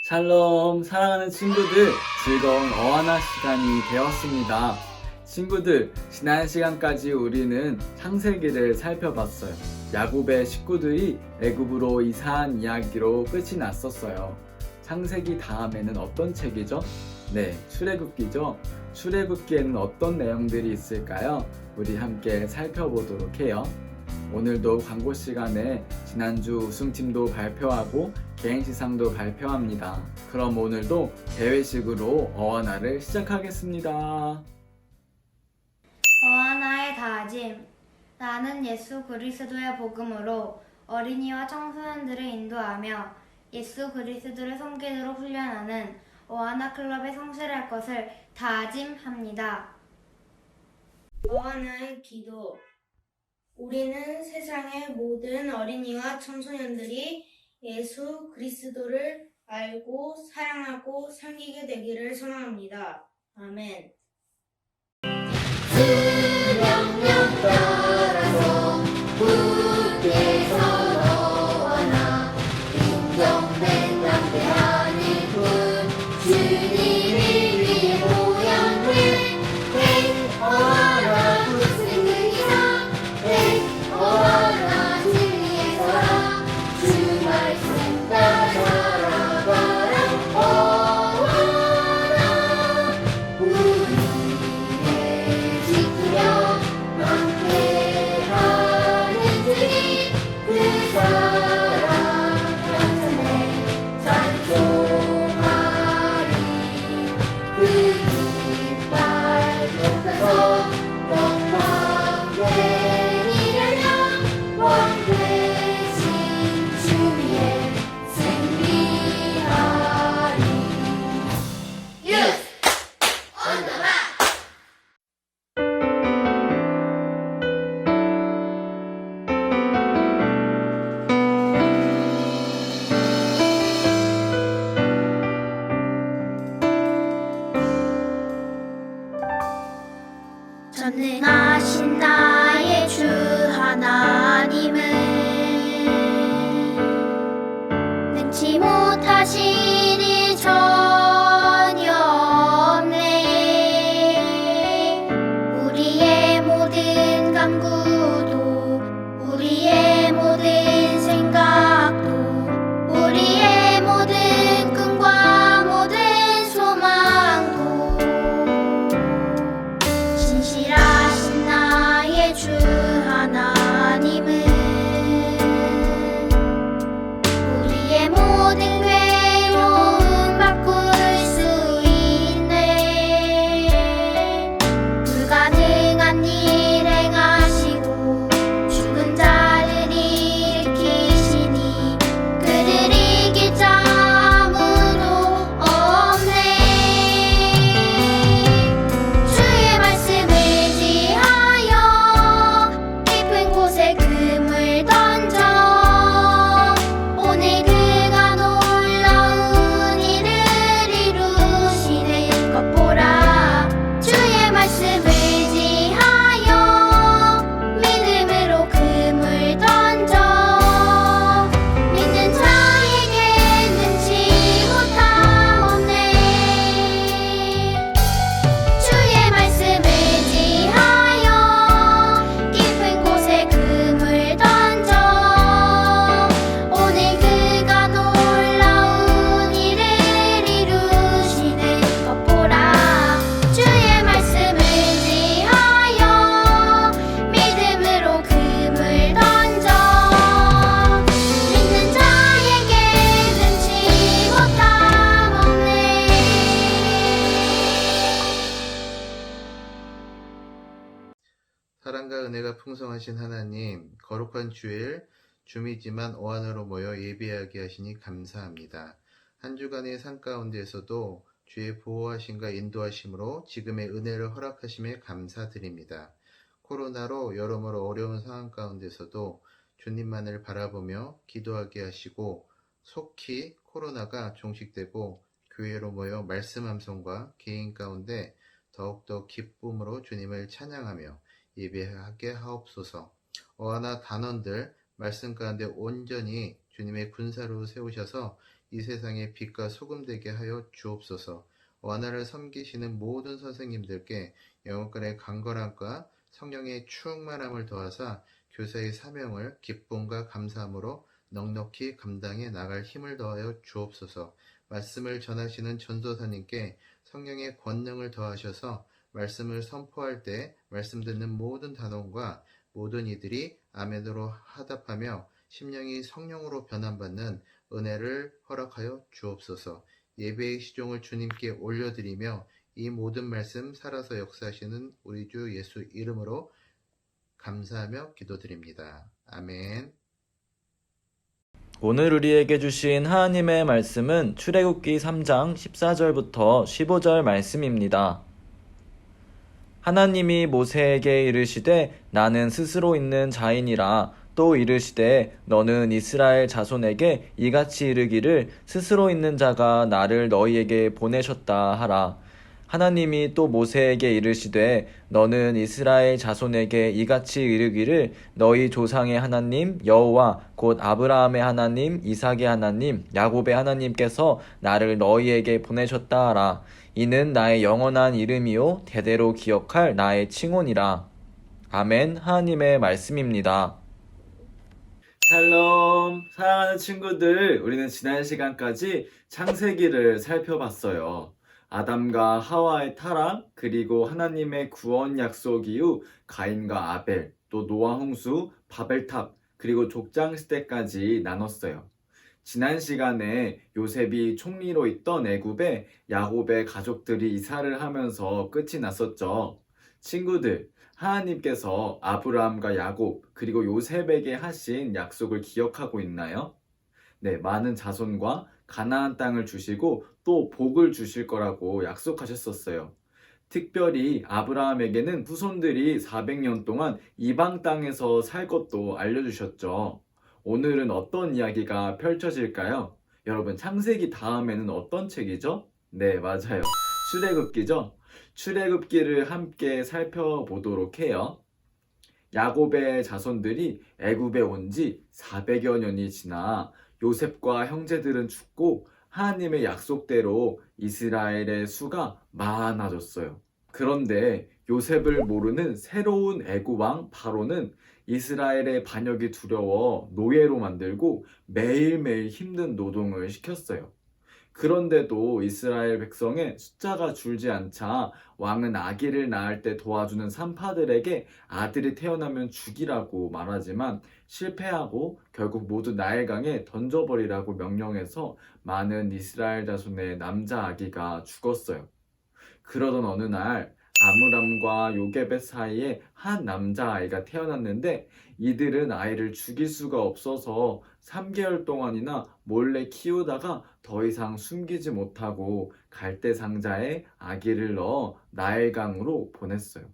샬롬, 사랑하는 친구들, 즐거운 어하나 시간이 되었습니다. 친구들, 지난 시간까지 우리는 창세기를 살펴봤어요. 야곱의 식구들이 애굽으로 이사한 이야기로 끝이 났었어요. 창세기 다음에는 어떤 책이죠? 네, 출애굽기죠. 출애굽기에는 어떤 내용들이 있을까요? 우리 함께 살펴보도록 해요. 오늘도 광고 시간에 지난주 우승팀도 발표하고 개인시상도 발표합니다. 그럼 오늘도 대회식으로 어하나를 시작하겠습니다. 어하나의 다짐. 나는 예수 그리스도의 복음으로 어린이와 청소년들을 인도하며 예수 그리스도를 섬기도록 훈련하는 어하나 클럽에 성실할 것을 다짐합니다. 어하나의 기도. 우리는 세상의 모든 어린이와 청소년들이 예수 그리스도를 알고 사랑하고 섬기게 되기를 소망합니다. 아멘. 수명령 따라서 굳게 서러워나 인정된 낭패하는 분 주님을 위해 보양해 어하나 무슨 그 이상 어하나 진리에서라 주 말씀 따라 살아가라 어하나 우리를 지키며 낭패하는 주님 그 사랑 찬송해 찬송하리 그 깃발 높여서 영광된 이를 향 왕 되신 주 위에 승리하리 유스 on the map. 전능하신 나의 주 하나님은 능치 못하신 일 전혀 없네. 우리의 모든 간구도 우리의 모든 생각도 우리의 모든 꿈과 모든 소망도 신실하신 나의 주 하나님은 우리의 모든 괴로움 바꿀 수 있네. 불가능한 일 행하시고 죽은 자를 일으키시니 그를 이길 자 아무도 없네. 주의 말씀을 지하여 깊은 곳에 금을 던져 오늘 그가 놀라운 일을 이루시는 것 보라. 주의 말씀을 지하여 믿음으로 금을 던져 믿는 자에게 능치 못함 없네. 주의 말씀을 지하여 깊은 곳에 금을 던져 오늘 그가 놀라운 일을 이루시는 것 보라. 주의 말씀을 지하여 믿음으로 금을 던져 믿는 자에게 능치 못함 없네. 사랑과 은혜가 풍성하신 하나님, 거룩한 주일, 주미지만 어하나로 모여 예배하게 하시니 감사합니다. 한 주간의 삶 가운데에서도 주의 보호하심과 인도하심으로 지금의 은혜를 허락하심에 감사드립니다. 코로나로 여러모로 어려운 상황 가운데서도 주님만을 바라보며 기도하게 하시고 속히 코로나가 종식되고 교회로 모여 말씀 함성과 개인 가운데 더욱더 기쁨으로 주님을 찬양하며 예배하게 하옵소서. 어하나 단원들 말씀 가운데 온전히 주님의 군사로 세우셔서 이 세상의 빛과 소금 되게 하여 주옵소서. 원하를 섬기시는 모든 선생님들께 영혼간의 강건함과 성령의 충만함을 더하사 교사의 사명을 기쁨과 감사함으로 넉넉히 감당해 나갈 힘을 더하여 주옵소서. 말씀을 전하시는 전도사님께 성령의 권능을 더하셔서 말씀을 선포할 때 말씀 듣는 모든 단원과 모든 이들이 아멘으로 화답하며 심령이 성령으로 변함받는 은혜를 허락하여 주옵소서. 예배의 시종을 주님께 올려드리며 이 모든 말씀 살아서 역사하시는 우리 주 예수 이름으로 감사하며 기도드립니다. 아멘. 오늘 우리에게 주신 하나님의 말씀은 출애굽기 3장 14절부터 15절 말씀입니다. 하나님이 모세에게 이르시되 나는 스스로 있는 자이니라. 또 이르시되 너는 이스라엘 자손에게 이같이 이르기를 스스로 있는 자가 나를 너희에게 보내셨다 하라. 하나님이 또 모세에게 이르시되 너는 이스라엘 자손에게 이같이 이르기를 너희 조상의 하나님 여호와 곧 아브라함의 하나님 이삭의 하나님 야곱의 하나님께서 나를 너희에게 보내셨다 하라. 이는 나의 영원한 이름이요 대대로 기억할 나의 칭혼이라. 아멘. 하나님의 말씀입니다. 샬롬, 사랑하는 친구들, 우리는 지난 시간까지 창세기를 살펴봤어요. 아담과 하와의 타락, 그리고 하나님의 구원 약속 이후 가인과 아벨, 또 노아 홍수, 바벨탑, 그리고 족장 시대까지 나눴어요. 지난 시간에 요셉이 총리로 있던 애굽에 야곱의 가족들이 이사를 하면서 끝이 났었죠. 친구들, 하나님께서 아브라함과 야곱 그리고 요셉에게 하신 약속을 기억하고 있나요? 네, 많은 자손과 가나안 땅을 주시고 또 복을 주실 거라고 약속하셨었어요. 특별히 아브라함에게는 후손들이 400년 동안 이방 땅에서 살 것도 알려주셨죠. 오늘은 어떤 이야기가 펼쳐질까요? 여러분, 창세기 다음에는 어떤 책이죠? 네, 맞아요. 출애굽기죠? 출애굽기를 함께 살펴보도록 해요. 야곱의 자손들이 애굽에 온 지 400여 년이 지나 요셉과 형제들은 죽고 하나님의 약속대로 이스라엘의 수가 많아졌어요. 그런데 요셉을 모르는 새로운 애굽 왕 바로는 이스라엘의 반역이 두려워 노예로 만들고 매일매일 힘든 노동을 시켰어요. 그런데도 이스라엘 백성의 숫자가 줄지 않자 왕은 아기를 낳을 때 도와주는 산파들에게 아들이 태어나면 죽이라고 말하지만 실패하고 결국 모두 나일강에 던져버리라고 명령해서 많은 이스라엘 자손의 남자 아기가 죽었어요. 그러던 어느 날 아므람과 요게벳 사이에 한 남자아이가 태어났는데 이들은 아이를 죽일 수가 없어서 3개월 동안이나 몰래 키우다가 더 이상 숨기지 못하고 갈대 상자에 아기를 넣어 나일강으로 보냈어요.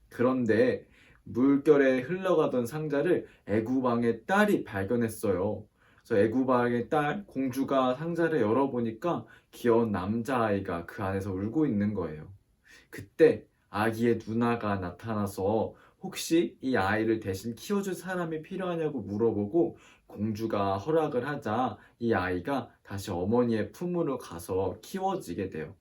그런데 물결에 흘러가던 상자를 애굽 왕의 딸이 발견했어요. 그래서 애굽 왕의 딸 공주가 상자를 열어보니까 귀여운 남자아이가 그 안에서 울고 있는 거예요. 그때 아기의 누나가 나타나서 혹시 이 아이를 대신 키워줄 사람이 필요하냐고 물어보고 공주가 허락을 하자 이 아이가 다시 어머니의 품으로 가서 키워지게 돼요.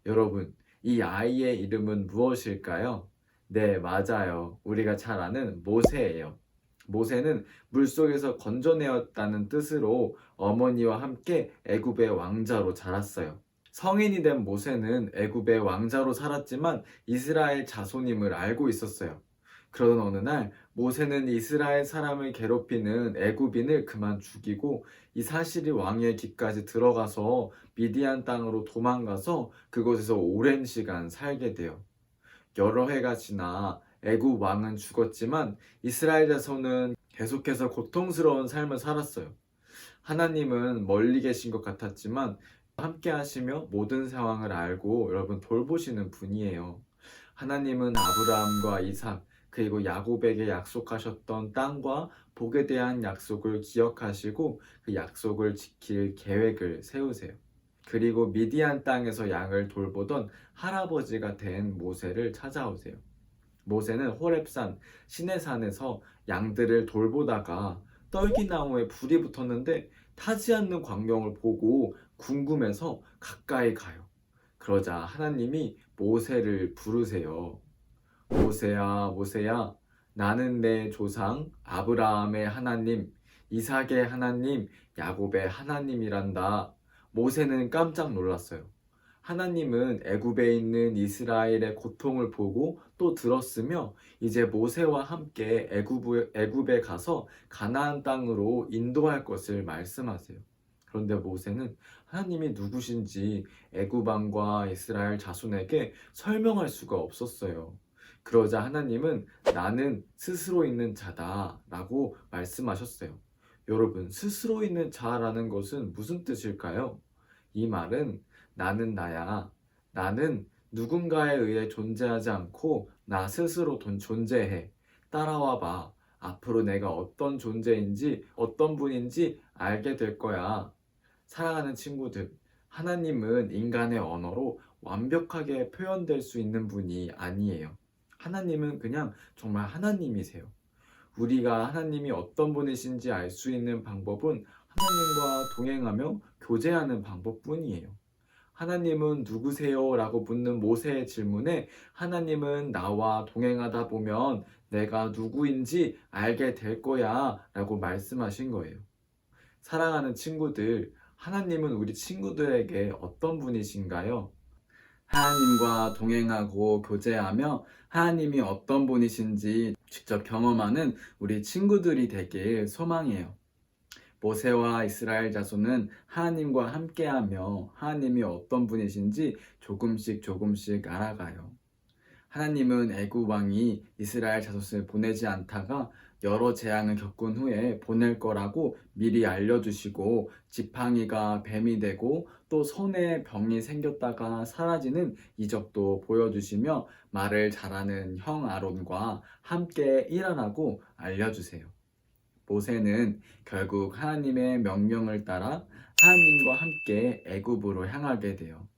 여러분, 이 아이의 이름은 무엇일까요? 네, 맞아요. 우리가 잘 아는 모세예요. 모세는 물속에서 건져내었다는 뜻으로 어머니와 함께 애굽의 왕자로 자랐어요. 성인이 된 모세는 애굽의 왕자로 살았지만 이스라엘 자손임을 알고 있었어요. 그러던 어느 날 모세는 이스라엘 사람을 괴롭히는 애굽인을 그만 죽이고 이 사실이 왕의 귀까지 들어가서 미디안 땅으로 도망가서 그곳에서 오랜 시간 살게 돼요. 여러 해가 지나 애굽 왕은 죽었지만 이스라엘 자손은 계속해서 고통스러운 삶을 살았어요. 하나님은 멀리 계신 것 같았지만 함께 하시며 모든 상황을 알고 여러분 돌보시는 분이에요. 하나님은 아브라함과 이삭 그리고 야곱에게 약속하셨던 땅과 복에 대한 약속을 기억하시고 그 약속을 지킬 계획을 세우세요. 그리고 미디안 땅에서 양을 돌보던 할아버지가 된 모세를 찾아오세요. 모세는 호렙산 시내산에서 양들을 돌보다가 떨기나무에 불이 붙었는데 타지 않는 광경을 보고 궁금해서 가까이 가요. 그러자 하나님이 모세를 부르세요. 모세야, 모세야, 나는 내 조상 아브라함의 하나님, 이삭의 하나님, 야곱의 하나님이란다. 모세는 깜짝 놀랐어요. 하나님은 애굽에 있는 이스라엘의 고통을 보고 또 들었으며 이제 모세와 함께 애굽에 가서 가나안 땅으로 인도할 것을 말씀하세요. 그런데 모세는 하나님이 누구신지 애굽 왕과 이스라엘 자손에게 설명할 수가 없었어요. 그러자 하나님은 나는 스스로 있는 자다 라고 말씀하셨어요. 여러분, 스스로 있는 자라는 것은 무슨 뜻일까요? 이 말은 나는 나야. 나는 누군가에 의해 존재하지 않고 나 스스로 존재해. 따라와 봐. 앞으로 내가 어떤 존재인지 어떤 분인지 알게 될 거야. 사랑하는 친구들, 하나님은 인간의 언어로 완벽하게 표현될 수 있는 분이 아니에요. 하나님은 그냥 정말 하나님이세요. 우리가 하나님이 어떤 분이신지 알 수 있는 방법은 하나님과 동행하며 교제하는 방법뿐이에요. 하나님은 누구세요? 라고 묻는 모세의 질문에 하나님은 나와 동행하다 보면 내가 누구인지 알게 될 거야 라고 말씀하신 거예요. 사랑하는 친구들, 하나님은 우리 친구들에게 어떤 분이신가요? 하나님과 동행하고 교제하며 하나님이 어떤 분이신지 직접 경험하는 우리 친구들이 되길 소망해요. 모세와 이스라엘 자손은 하나님과 함께하며 하나님이 어떤 분이신지 조금씩 알아가요. 하나님은 애굽 왕이 이스라엘 자손을 보내지 않다가 여러 재앙을 겪은 후에 보낼 거라고 미리 알려주시고 지팡이가 뱀이 되고 또 손에 병이 생겼다가 사라지는 이적도 보여주시며 말을 잘하는 형 아론과 함께 일하라고 알려주세요. 모세는 결국 하나님의 명령을 따라 하나님과 함께 애굽으로 향하게 돼요.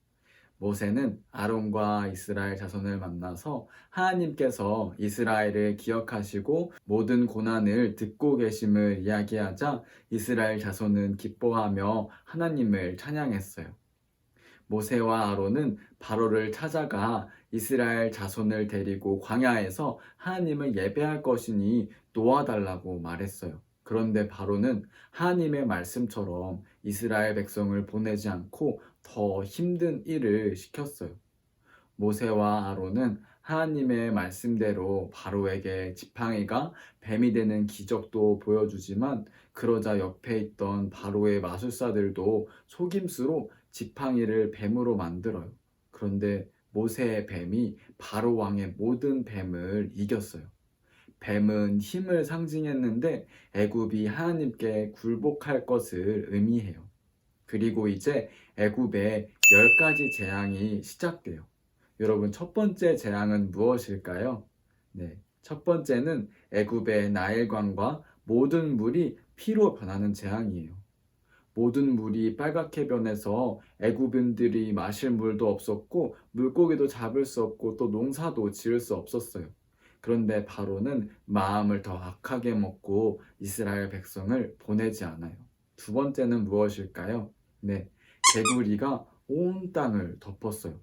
모세는 아론과 이스라엘 자손을 만나서 하나님께서 이스라엘을 기억하시고 모든 고난을 듣고 계심을 이야기하자 이스라엘 자손은 기뻐하며 하나님을 찬양했어요. 모세와 아론은 바로를 찾아가 이스라엘 자손을 데리고 광야에서 하나님을 예배할 것이니 도와달라고 말했어요. 그런데 바로는 하나님의 말씀처럼 이스라엘 백성을 보내지 않고 더 힘든 일을 시켰어요. 모세와 아론은 하나님의 말씀대로 바로에게 지팡이가 뱀이 되는 기적도 보여주지만 그러자 옆에 있던 바로의 마술사들도 속임수로 지팡이를 뱀으로 만들어요. 그런데 모세의 뱀이 바로 왕의 모든 뱀을 이겼어요. 뱀은 힘을 상징했는데 애굽이 하나님께 굴복할 것을 의미해요. 그리고 이제 애굽에 10가지 재앙이 시작돼요. 여러분, 첫 번째 재앙은 무엇일까요? 네, 첫 번째는 애굽의 나일강과 모든 물이 피로 변하는 재앙이에요. 모든 물이 빨갛게 변해서 애굽인들이 마실 물도 없었고 물고기도 잡을 수 없고 또 농사도 지을 수 없었어요. 그런데 바로는 마음을 더 악하게 먹고 이스라엘 백성을 보내지 않아요. 두 번째는 무엇일까요? 네, 개구리가 온 땅을 덮었어요.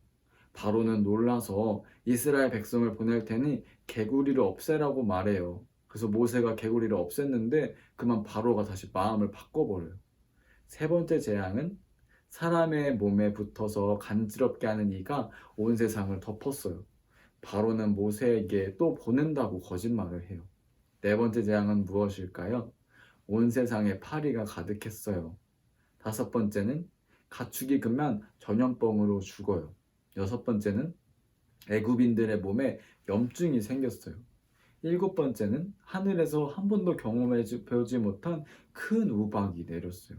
바로는 놀라서 이스라엘 백성을 보낼 테니 개구리를 없애라고 말해요. 그래서 모세가 개구리를 없앴는데 그만 바로가 다시 마음을 바꿔버려요. 세 번째 재앙은 사람의 몸에 붙어서 간지럽게 하는 이가 온 세상을 덮었어요. 바로는 모세에게 또 보낸다고 거짓말을 해요. 네 번째 재앙은 무엇일까요? 온 세상에 파리가 가득했어요. 다섯 번째는 가축이 크면 전염병으로 죽어요. 여섯 번째는 애굽인들의 몸에 염증이 생겼어요. 일곱 번째는 하늘에서 한 번도 경험해보지 못한 큰 우박이 내렸어요.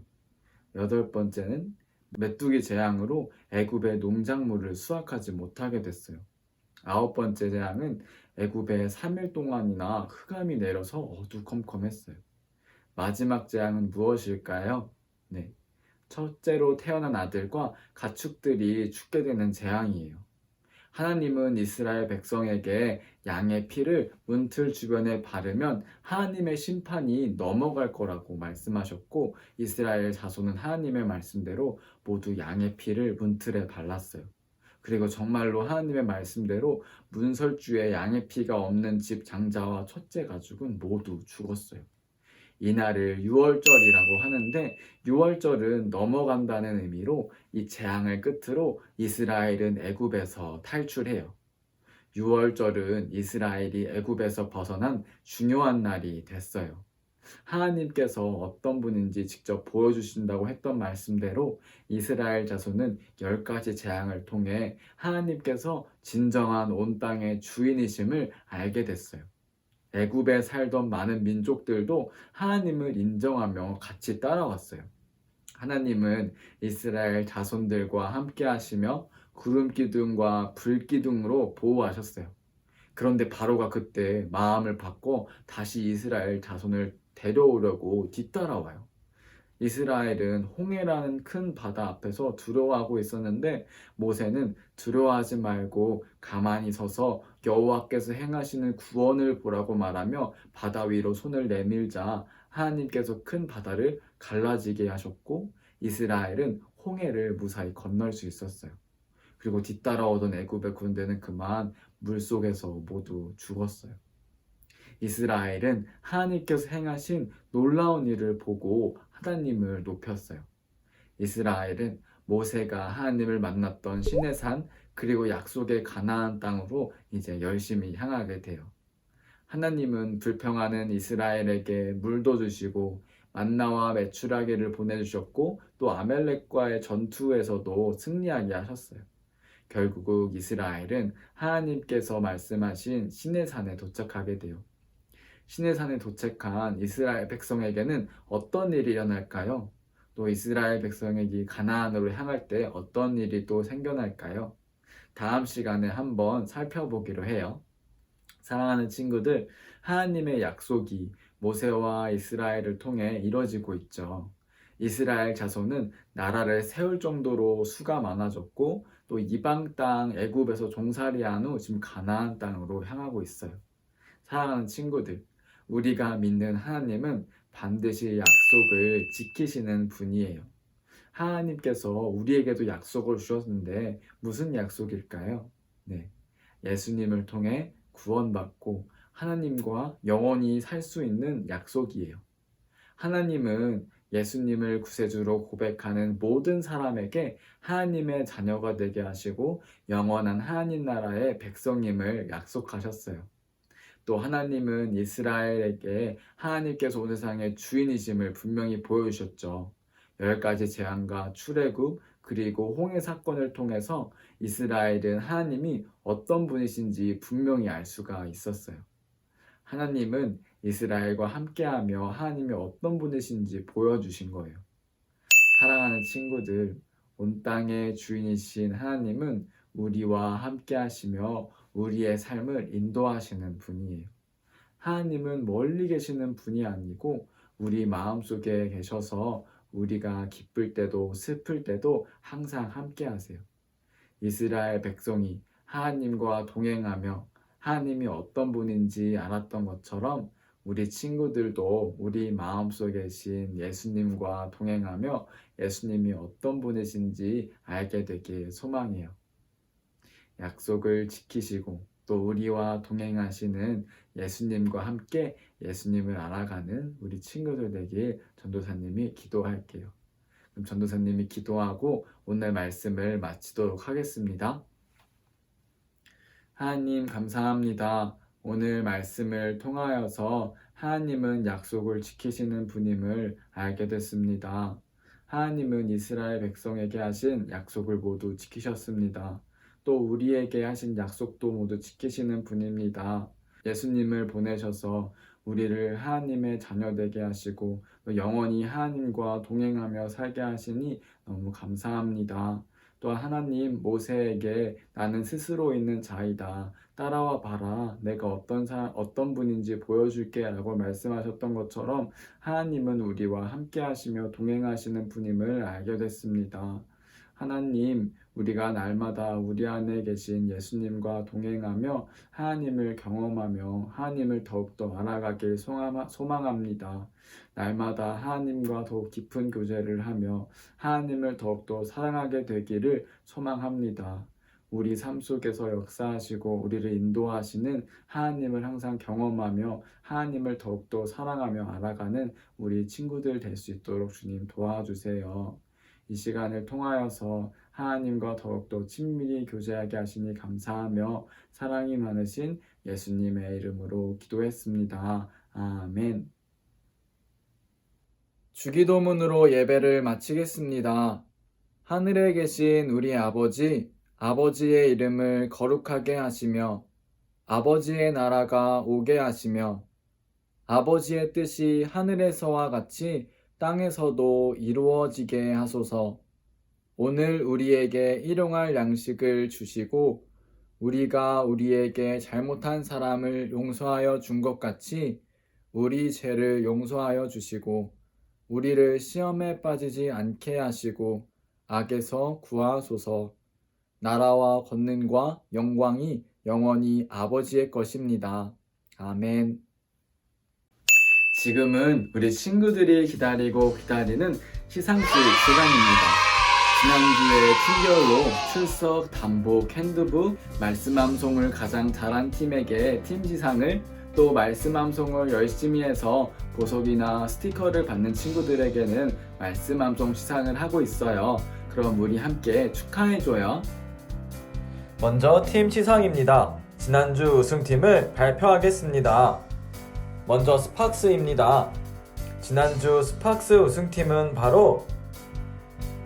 여덟 번째는 메뚜기 재앙으로 애굽의 농작물을 수확하지 못하게 됐어요. 아홉 번째 재앙은 애굽에 3일 동안이나 흑암이 내려서 어두컴컴했어요. 마지막 재앙은 무엇일까요? 네, 첫째로 태어난 아들과 가축들이 죽게 되는 재앙이에요. 하나님은 이스라엘 백성에게 양의 피를 문틀 주변에 바르면 하나님의 심판이 넘어갈 거라고 말씀하셨고, 이스라엘 자손은 하나님의 말씀대로 모두 양의 피를 문틀에 발랐어요. 그리고 정말로 하나님의 말씀대로 문설주에 양의 피가 없는 집 장자와 첫째 가축은 모두 죽었어요. 이날을 유월절이라고 하는데, 유월절은 넘어간다는 의미로 이 재앙을 끝으로 이스라엘은 애굽에서 탈출해요. 유월절은 이스라엘이 애굽에서 벗어난 중요한 날이 됐어요. 하나님께서 어떤 분인지 직접 보여주신다고 했던 말씀대로 이스라엘 자손은 10가지 재앙을 통해 하나님께서 진정한 온 땅의 주인이심을 알게 됐어요. 애굽에 살던 많은 민족들도 하나님을 인정하며 같이 따라왔어요. 하나님은 이스라엘 자손들과 함께 하시며 구름 기둥과 불 기둥으로 보호하셨어요. 그런데 바로가 그때 마음을 바꿔 다시 이스라엘 자손을 데려오려고 뒤따라와요. 이스라엘은 홍해라는 큰 바다 앞에서 두려워하고 있었는데, 모세는 두려워하지 말고 가만히 서서 여호와께서 행하시는 구원을 보라고 말하며 바다 위로 손을 내밀자 하나님께서 큰 바다를 갈라지게 하셨고, 이스라엘은 홍해를 무사히 건널 수 있었어요. 그리고 뒤따라오던 애굽의 군대는 그만 물속에서 모두 죽었어요. 이스라엘은 하나님께서 행하신 놀라운 일을 보고 하나님을 높였어요. 이스라엘은 모세가 하나님을 만났던 시내산 그리고 약속의 가나안 땅으로 이제 열심히 향하게 돼요. 하나님은 불평하는 이스라엘에게 물도 주시고 만나와 메추라기를 보내주셨고, 또 아멜렉과의 전투에서도 승리하게 하셨어요. 결국 이스라엘은 하나님께서 말씀하신 시내산에 도착하게 돼요. 시내산에 도착한 이스라엘 백성에게는 어떤 일이 일어날까요? 또 이스라엘 백성에게 가나안으로 향할 때 어떤 일이 또 생겨날까요? 다음 시간에 한번 살펴보기로 해요. 사랑하는 친구들, 하나님의 약속이 모세와 이스라엘을 통해 이뤄지고 있죠. 이스라엘 자손은 나라를 세울 정도로 수가 많아졌고, 또 이방 땅 애굽에서 종살이한 후 지금 가나안 땅으로 향하고 있어요. 사랑하는 친구들, 우리가 믿는 하나님은 반드시 약속을 지키시는 분이에요. 하나님께서 우리에게도 약속을 주셨는데 무슨 약속일까요? 네, 예수님을 통해 구원받고 하나님과 영원히 살 수 있는 약속이에요. 하나님은 예수님을 구세주로 고백하는 모든 사람에게 하나님의 자녀가 되게 하시고 영원한 하나님 나라의 백성임을 약속하셨어요. 또 하나님은 이스라엘에게 하나님께서 온 세상의 주인이심을 분명히 보여주셨죠. 10가지 재앙과 출애굽 그리고 홍해 사건을 통해서 이스라엘은 하나님이 어떤 분이신지 분명히 알 수가 있었어요. 하나님은 이스라엘과 함께하며 하나님이 어떤 분이신지 보여주신 거예요. 사랑하는 친구들, 온 땅의 주인이신 하나님은 우리와 함께하시며 우리의 삶을 인도하시는 분이에요. 하나님은 멀리 계시는 분이 아니고 우리 마음속에 계셔서 우리가 기쁠 때도 슬플 때도 항상 함께하세요. 이스라엘 백성이 하나님과 동행하며 하나님이 어떤 분인지 알았던 것처럼 우리 친구들도 우리 마음속에 계신 예수님과 동행하며 예수님이 어떤 분이신지 알게 되길 소망해요. 약속을 지키시고 또 우리와 동행하시는 예수님과 함께 예수님을 알아가는 우리 친구들 되길 전도사님이 기도할게요. 그럼 전도사님이 기도하고 오늘 말씀을 마치도록 하겠습니다. 하나님 감사합니다. 오늘 말씀을 통하여서 하나님은 약속을 지키시는 분임을 알게 됐습니다. 하나님은 이스라엘 백성에게 하신 약속을 모두 지키셨습니다. 또 우리에게 하신 약속도 모두 지키시는 분입니다. 예수님을 보내셔서 우리를 하나님의 자녀 되게 하시고 영원히 하나님과 동행하며 살게 하시니 너무 감사합니다. 또한 하나님 모세에게 나는 스스로 있는 자이다. 따라와 봐라. 내가 어떤 분인지 보여줄게 라고 말씀하셨던 것처럼 하나님은 우리와 함께 하시며 동행하시는 분임을 알게 됐습니다. 하나님, 우리가 날마다 우리 안에 계신 예수님과 동행하며 하나님을 경험하며 하나님을 더욱더 알아가길 소망합니다. 날마다 하나님과 더욱 깊은 교제를 하며 하나님을 더욱더 사랑하게 되기를 소망합니다. 우리 삶 속에서 역사하시고 우리를 인도하시는 하나님을 항상 경험하며 하나님을 더욱더 사랑하며 알아가는 우리 친구들 될 수 있도록 주님 도와주세요. 이 시간을 통하여서 하나님과 더욱더 친밀히 교제하게 하시니 감사하며 사랑이 많으신 예수님의 이름으로 기도했습니다. 아멘. 주기도문으로 예배를 마치겠습니다. 하늘에 계신 우리 아버지의 이름을 거룩하게 하시며 아버지의 나라가 오게 하시며 아버지의 뜻이 하늘에서와 같이 땅에서도 이루어지게 하소서. 오늘 우리에게 일용할 양식을 주시고 우리가 우리에게 잘못한 사람을 용서하여 준 것 같이 우리 죄를 용서하여 주시고 우리를 시험에 빠지지 않게 하시고 악에서 구하소서. 나라와 권능과 영광이 영원히 아버지의 것입니다. 아멘. 지금은 우리 친구들이 기다리고 기다리는 시상식 시간입니다. 지난주에 팀별로 출석, 단복, 핸드북, 말씀암송을 가장 잘한 팀에게 팀시상을, 또 말씀암송을 열심히 해서 보석이나 스티커를 받는 친구들에게는 말씀암송 시상을 하고 있어요. 그럼 우리 함께 축하해줘요. 먼저 팀 시상입니다. 지난주 우승팀을 발표하겠습니다. 먼저 스팍스입니다. 지난주 스팍스 우승팀은 바로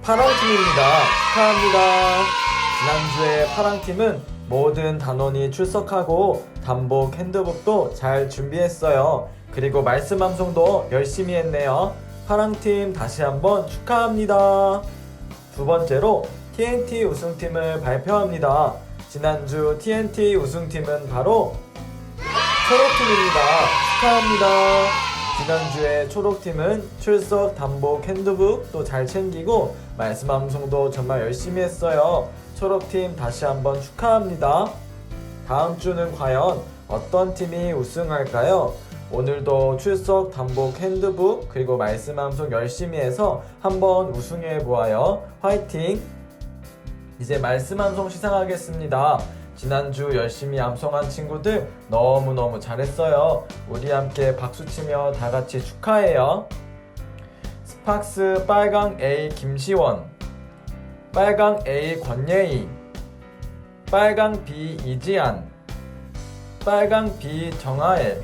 파랑팀입니다. 축하합니다. 지난주에 파랑팀은 모든 단원이 출석하고 단복, 핸드북도 잘 준비했어요. 그리고 말씀암송도 열심히 했네요. 파랑팀 다시 한번 축하합니다. 두 번째로 TNT 우승팀을 발표합니다. 지난주 TNT 우승팀은 바로 초록팀입니다. 축하합니다. 지난주에 초록팀은 출석, 단복, 핸드북 또 잘 챙기고 말씀암송도 정말 열심히 했어요. 초록팀 다시 한번 축하합니다. 다음 주는 과연 어떤 팀이 우승할까요? 오늘도 출석, 단복, 핸드북 그리고 말씀암송 열심히 해서 한번 우승해 보아요. 화이팅! 이제 말씀암송 시상하겠습니다. 지난주 열심히 암송한 친구들 너무너무 잘했어요. 우리 함께 박수치며 다같이 축하해요. 스팍스 빨강 A 김시원, 빨강 A 권예희, 빨강 B 이지안, 빨강 B 정하엘,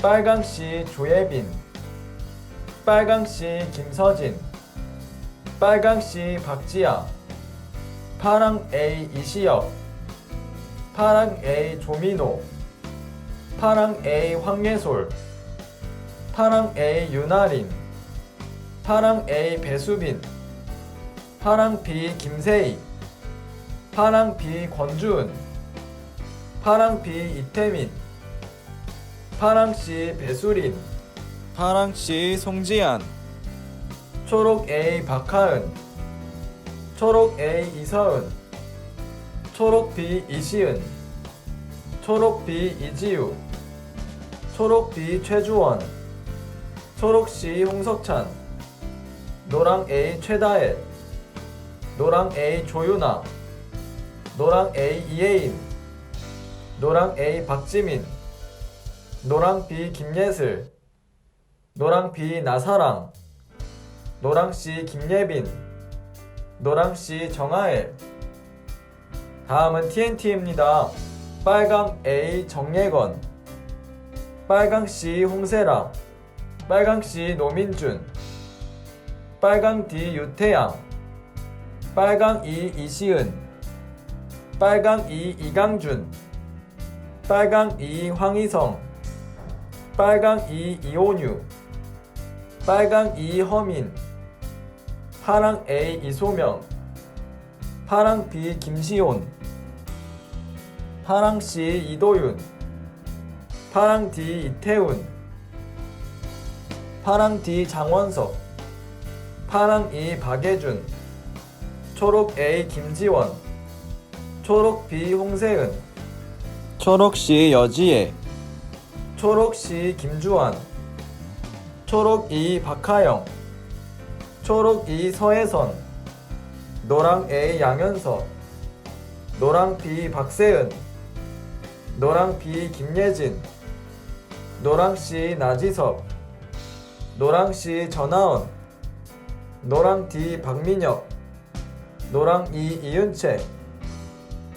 빨강 C 조예빈, 빨강 C 김서진, 빨강 C 박지아, 파랑 A 이시혁, 파랑 A 조민호, 파랑 A 황예솔, 파랑 A 유나린, 파랑 A 배수빈, 파랑 B 김세희, 파랑 B 권주은, 파랑 B 이태민, 파랑 C 배수린, 파랑 C 송지안, 초록 A 박하은, 초록 A 이서은, 초록 B 이시은, 초록 B 이지유, 초록 B 최주원, 초록 C 홍석찬, 노랑 A 최다엘, 노랑 A 조유나, 노랑 A 이혜인, 노랑 A 박지민, 노랑 B 김예슬, 노랑 B 나사랑, 노랑 C 김예빈, 노랑 C 정하엘. 다음은 TNT입니다. 빨강 A 정예건, 빨강 C 홍세라, 빨강 C 노민준, 빨강 D 유태양, 빨강 E 이시은, 빨강 E 이강준, 빨강 E 황희성, 빨강 E 이온유, 빨강 E 허민, 파랑 A 이소명, 파랑 B 김시온, 파랑 C 이도윤, 파랑 D 이태훈, 파랑 D 장원석, 파랑 E 박예준, 초록 A 김지원, 초록 B 홍세은, 초록 C 여지혜, 초록 C 김주환, 초록 E 박하영, 초록 E 서혜선, 노랑 A 양현석, 노랑 B 박세은, 노랑 B 김예진, 노랑 C 나지섭, 노랑 C 전하원, 노랑 D 박민혁, 노랑 E 이윤채.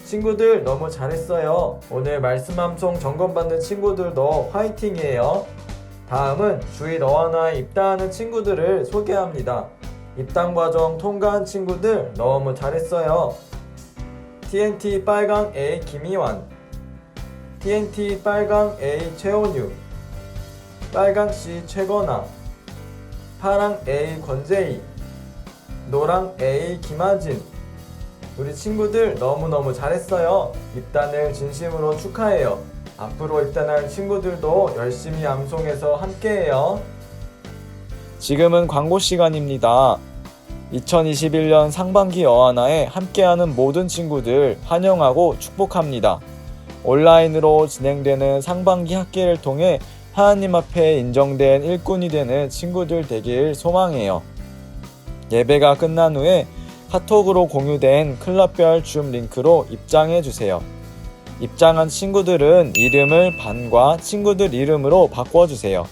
친구들 너무 잘했어요. 오늘 말씀 암송 점검받는 친구들도 화이팅이에요. 다음은 주일 어하나에 입단하는 친구들을 소개합니다. 입단 과정 통과한 친구들 너무 잘했어요. TNT 빨강 A 김희환, TNT 빨강 A 최원유, 빨강 C 최건아, 파랑 A 권재희, 노랑 A 김하진. 우리 친구들 너무너무 잘했어요. 입단을 진심으로 축하해요. 앞으로 입단할 친구들도 열심히 암송해서 함께해요. 지금은 광고 시간입니다. 2021년 상반기 어하나에 함께하는 모든 친구들 환영하고 축복합니다. 온라인으로 진행되는 상반기 학기를 통해 하나님 앞에 인정된 일꾼이 되는 친구들 되길 소망해요. 예배가 끝난 후에 카톡으로 공유된 클럽별 줌 링크로 입장해주세요. 입장한 친구들은 이름을 반과 친구들 이름으로 바꿔주세요.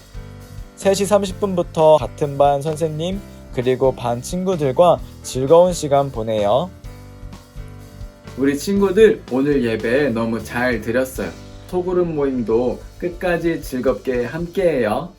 3시 30분부터 같은 반 선생님 그리고 반 친구들과 즐거운 시간 보내요. 우리 친구들 오늘 예배 너무 잘 드렸어요. 소그룹 모임도 끝까지 즐겁게 함께해요.